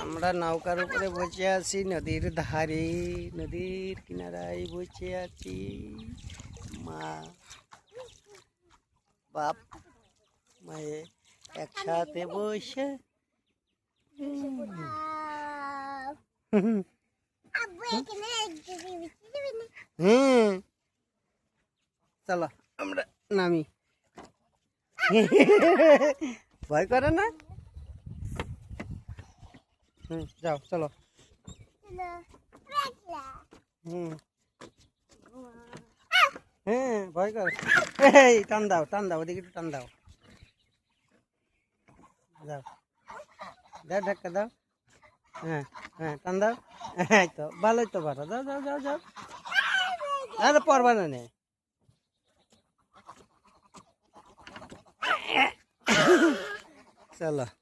আমরা নৌকার উপরে বসে আছি নদীর ধারে, নদীর কিনারায় বসে আছি। মা বাপ মায়ে একসাথে বসে চলো আমরা নামি। ভয় করে না? যাও চলো। হ্যাঁ ভয় করে। এই টান দাও টান দাও, ওদিকে একটু টান দাও। যাও দাও ধাক্কা দাও। হ্যাঁ হ্যাঁ টান দাও। এই তো ভালোই তো পারো, যাও যাও যাও যাও। আরে পারবা না নে। চলো।